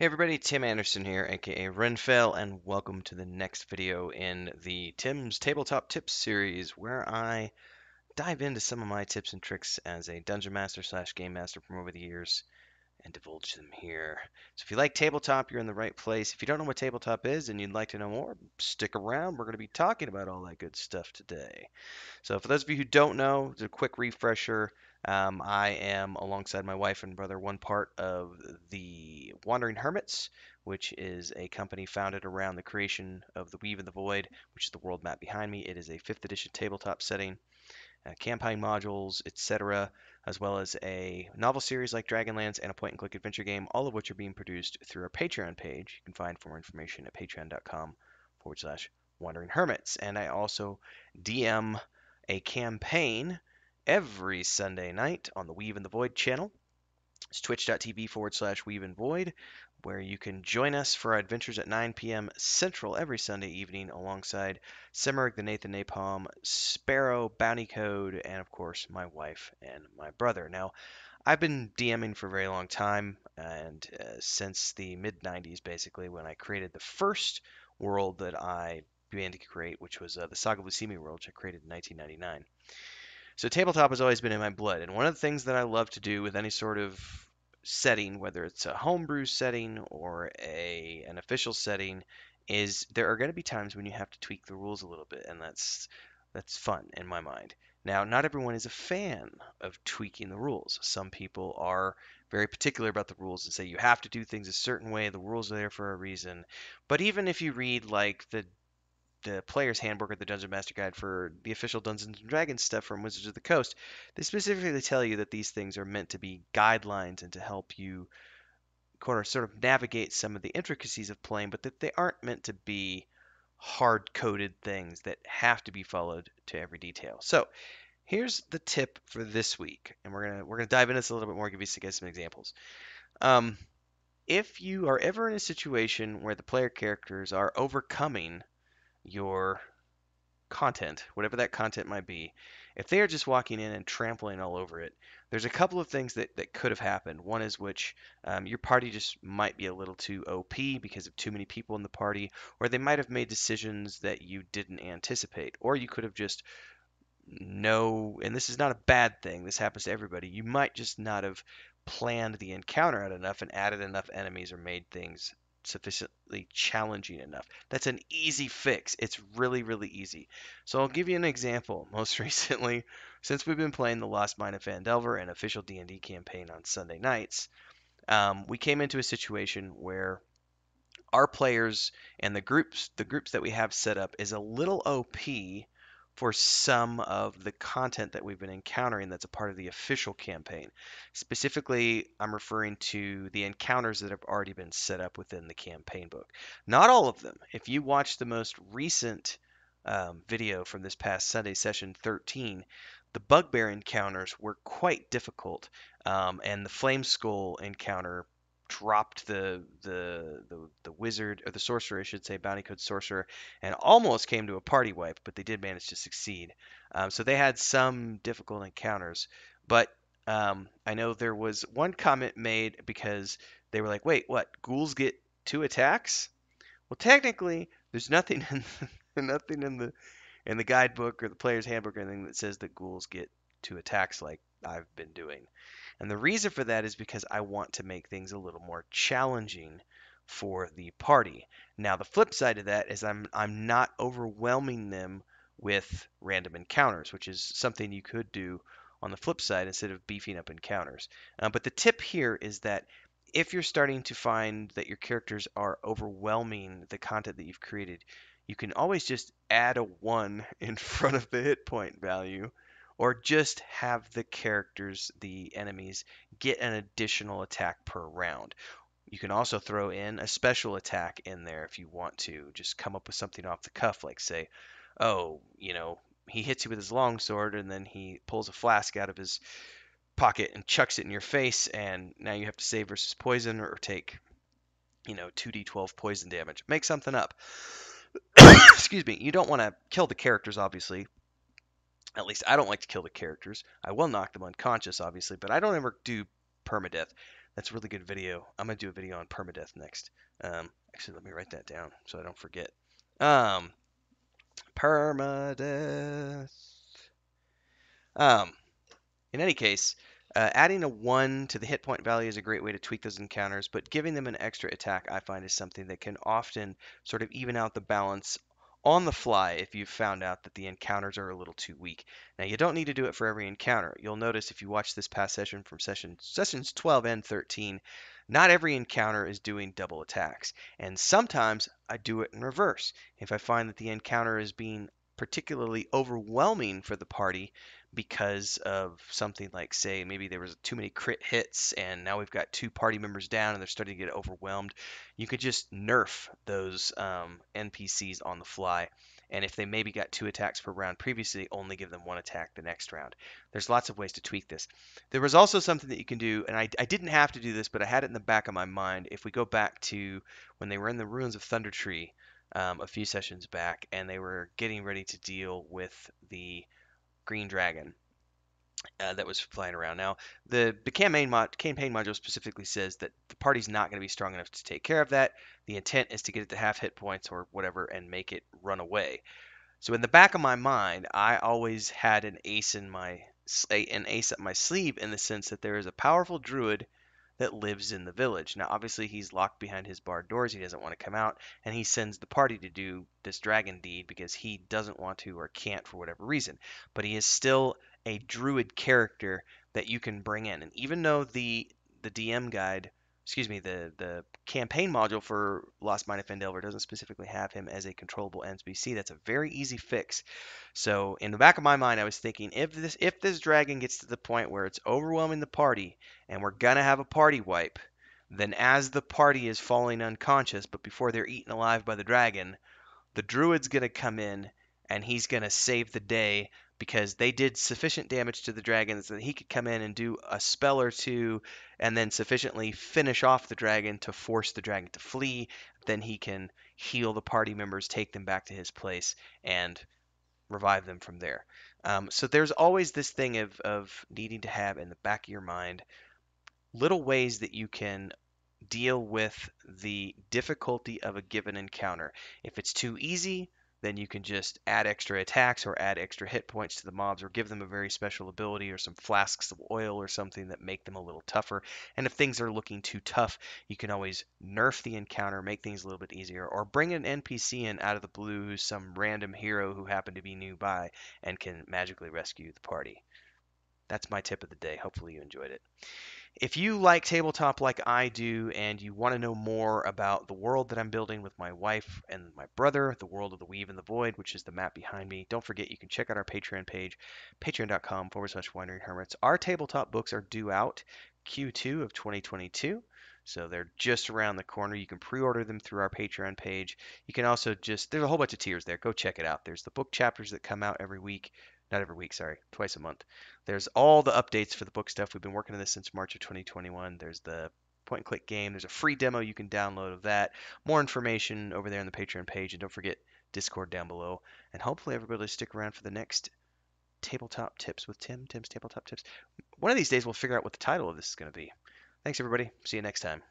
Hey everybody, Tim Anderson here, aka Renfell, and welcome to the next video in the Tim's Tabletop Tips series, where I dive into some of my tips and tricks as a dungeon master slash game master from over the years and divulge them here. So if you like tabletop, you're in the right place. If you don't know what tabletop is and you'd like to know more, stick around. We're going to be talking about all that good stuff today. So, for those of you who don't know, as a quick refresher, I am, alongside my wife and brother, one part of the Wandering Hermits, which is a company founded around the creation of the Weave and the Void, which is the world map behind me. It is a 5th edition tabletop setting, campaign modules, etc., as well as a novel series like Dragonlance and a point and click adventure game, all of which are being produced through our Patreon page. You can find more information at patreon.com/. Wandering Hermits. And I also DM a campaign every Sunday night on the Weave and the Void channel. It's twitch.tv/Weave and Void, where you can join us for our adventures at 9 p.m. Central every Sunday evening alongside Simmerig the Nathan Napalm, Sparrow, Bounty Code, and of course my wife and my brother. Now, I've been DMing for a very long time, and since the mid 90s, basically, when I created the first world that I began to create, which was the Saga Lucimi world, which I created in 1999. So tabletop has always been in my blood, and one of the things that I love to do with any sort of setting, whether it's a homebrew setting or an official setting, is there are going to be times when you have to tweak the rules a little bit, and that's fun in my mind. Now, not everyone is a fan of tweaking the rules. Some people are very particular about the rules and say you have to do things a certain way. The rules are there for a reason. But even if you read like the player's handbook or the dungeon master guide for the official Dungeons and Dragons stuff from Wizards of the Coast, they specifically tell you that these things are meant to be guidelines and to help you sort of navigate some of the intricacies of playing, but that they aren't meant to be hard-coded things that have to be followed to every detail. So here's the tip for this week, and we're gonna dive into this a little bit more, give you guys some examples. Um, if you are ever in a situation where the player characters are overcoming your content, whatever that content might be, if they are just walking in and trampling all over it, there's a couple of things that could have happened. One is which your party just might be a little too OP because of too many people in the party, or they might have made decisions that you didn't anticipate, or you could have just and this is not a bad thing, this happens to everybody, you might just not have planned the encounter out enough and added enough enemies or made things sufficiently challenging enough. That's an easy fix. It's really, really easy. So I'll give you an example. Most recently, since we've been playing the Lost Mine of Phandelver, an official D&D campaign on Sunday nights, we came into a situation where our players and the groups that we have set up is a little OP for some of the content that we've been encountering that's a part of the official campaign. Specifically, I'm referring to the encounters that have already been set up within the campaign book. Not all of them. If you watch the most recent video from this past Sunday, session 13, the bugbear encounters were quite difficult, and the flame skull encounter dropped the wizard or the sorcerer, I should say, bounty code sorcerer, and almost came to a party wipe, but they did manage to succeed. So they had some difficult encounters, but I know there was one comment made because they were like, "Wait, what? Ghouls get 2 attacks?" Well, technically, there's nothing nothing in the guidebook or the player's handbook or anything that says that ghouls get 2 attacks like I've been doing. And the reason for that is because I want to make things a little more challenging for the party. Now, the flip side of that is I'm not overwhelming them with random encounters, which is something you could do on the flip side instead of beefing up encounters. But the tip here is that if you're starting to find that your characters are overwhelming the content that you've created, you can always just add a 1 in front of the hit point value, or just have the characters, the enemies, get an additional attack per round. You can also throw in a special attack in there if you want to. Just come up with something off the cuff, like say, oh, he hits you with his longsword and then he pulls a flask out of his pocket and chucks it in your face, and now you have to save versus poison or take 2d12 poison damage. Make something up. Excuse me. You don't want to kill the characters, obviously. At least I don't like to kill the characters. I will knock them unconscious, obviously, but I don't ever do permadeath. That's a really good video. I'm gonna do a video on permadeath next. Actually, let me write that down so I don't forget. Um, permadeath. Um, In any case, adding a 1 to the hit point value is a great way to tweak those encounters, but giving them an extra attack I find is something that can often sort of even out the balance on the fly if you've found out that the encounters are a little too weak. Now, you don't need to do it for every encounter. You'll notice if you watch this past session from sessions 12 and 13, not every encounter is doing double attacks. And sometimes I do it in reverse. If I find that the encounter is being particularly overwhelming for the party, because of something like, say, maybe there was too many crit hits and now we've got two party members down and they're starting to get overwhelmed, you could just nerf those NPCs on the fly. And if they maybe got 2 attacks per round previously, only give them 1 attack the next round. There's lots of ways to tweak this. There was also something that you can do, and I didn't have to do this, but I had it in the back of my mind. If we go back to when they were in the ruins of Thunder Tree a few sessions back, and they were getting ready to deal with the green dragon that was flying around. Now, the campaign module specifically says that the party's not going to be strong enough to take care of that. The intent is to get it to half hit points or whatever and make it run away. So in the back of my mind, I always had an ace up my sleeve in the sense that there is a powerful druid that lives in the village. Now, obviously, he's locked behind his barred doors. He doesn't want to come out, and he sends the party to do this dragon deed because he doesn't want to or can't for whatever reason. But he is still a druid character that you can bring in. And even though the DM guide, excuse me, the campaign module for Lost Mine of Phandelver doesn't specifically have him as a controllable NPC, that's a very easy fix. So in the back of my mind, I was thinking if this dragon gets to the point where it's overwhelming the party and we're gonna have a party wipe, then as the party is falling unconscious, but before they're eaten alive by the dragon, the druid's gonna come in and he's gonna save the day because they did sufficient damage to the dragon so that he could come in and do a spell or two and then sufficiently finish off the dragon to force the dragon to flee. Then he can heal the party members, take them back to his place, and revive them from there. So there's always this thing of needing to have in the back of your mind little ways that you can deal with the difficulty of a given encounter. If it's too easy, then you can just add extra attacks or add extra hit points to the mobs or give them a very special ability or some flasks of oil or something that make them a little tougher. And if things are looking too tough, you can always nerf the encounter, make things a little bit easier, or bring an NPC in out of the blue who's some random hero who happened to be nearby and can magically rescue the party. That's my tip of the day. Hopefully you enjoyed it. If you like tabletop like I do and you want to know more about the world that I'm building with my wife and my brother, the world of the Weave and the Void, which is the map behind me, don't forget you can check out our Patreon page, patreon.com/wandering hermits. Our tabletop books are due out Q2 of 2022. So they're just around the corner. You can pre-order them through our Patreon page. You can also there's a whole bunch of tiers there. Go check it out. There's the book chapters that come out every week. Not every week, sorry, twice a month. There's all the updates for the book stuff. We've been working on this since March of 2021. There's the point and click game. There's a free demo you can download of that. More information over there on the Patreon page. And don't forget Discord down below. And hopefully everybody will stick around for the next tabletop tips with Tim's tabletop tips. One of these days we'll figure out what the title of this is going to be. Thanks everybody. See you next time.